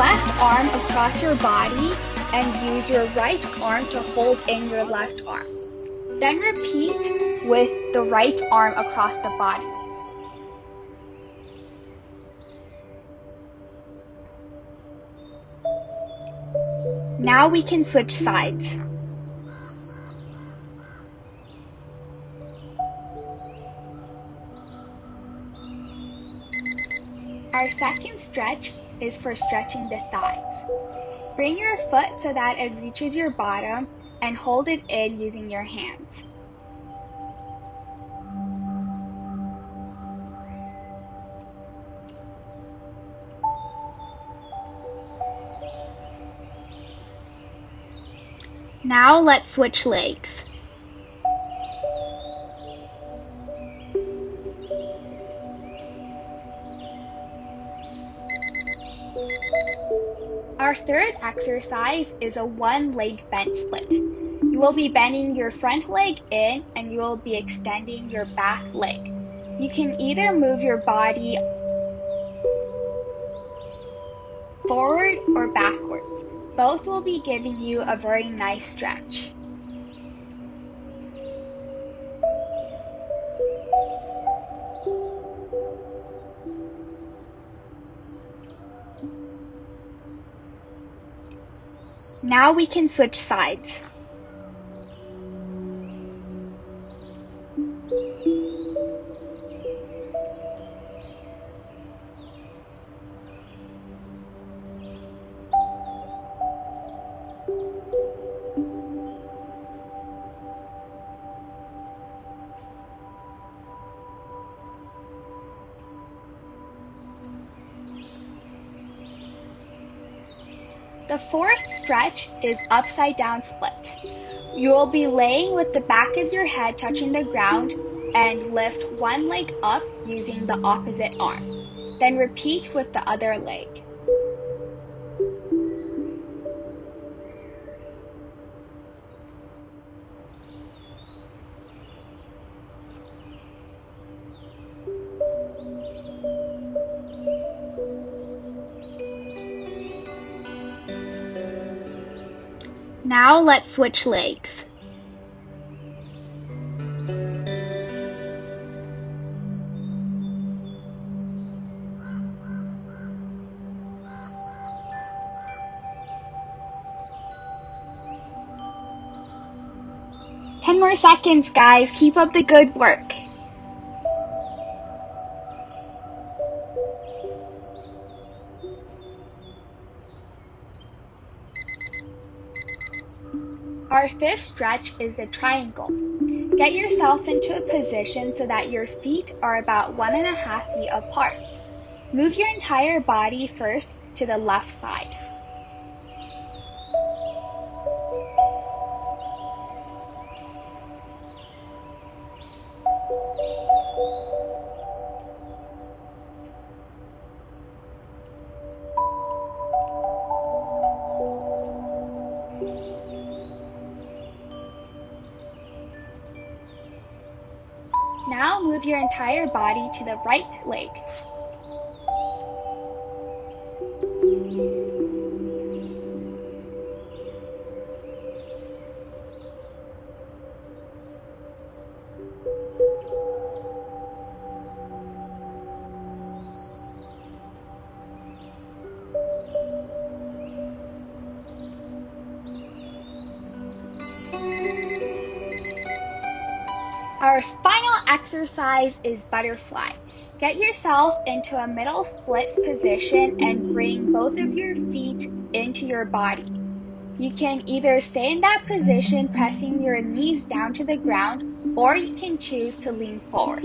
left arm across your body and use your right arm to hold in your left arm. Then repeat with the right arm across the body. Now we can switch sides. Our second stretch is for stretching the thighs. Bring your foot so that it reaches your bottom and hold it in using your hands. Now let's switch legs. Our third exercise is a one-leg bent split. You will be bending your front leg in and you will be extending your back leg. You can either move your body forward or backwards. Both will be giving you a very nice stretch. Now we can switch sides. The fourth stretch is upside down split. You will be laying with the back of your head touching the ground and lift one leg up using the opposite arm. Then repeat with the other leg. Now let's switch legs. Ten more seconds, guys. Keep up the good work. Our fifth stretch is the triangle. Get yourself into a position so that your feet are about 1.5 feet apart. Move your entire body first to the left side. Now move your entire body to the right leg. Our final exercise is butterfly. Get yourself into a middle splits position and bring both of your feet into your body. You can either stay in that position pressing your knees down to the ground, or you can choose to lean forward.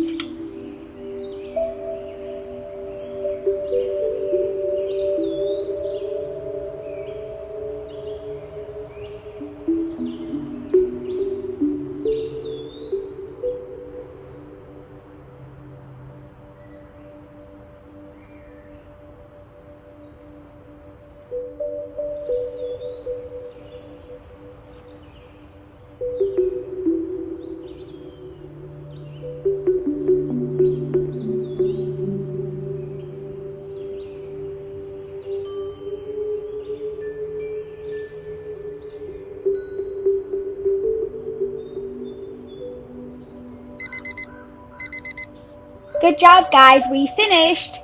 Good job, guys. We finished.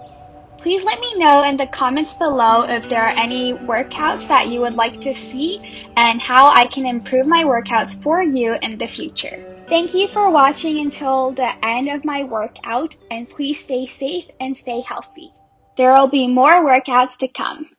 Please let me know in the comments below if there are any workouts that you would like to see and how I can improve my workouts for you in the future. Thank you for watching until the end of my workout, and please stay safe and stay healthy. There will be more workouts to come.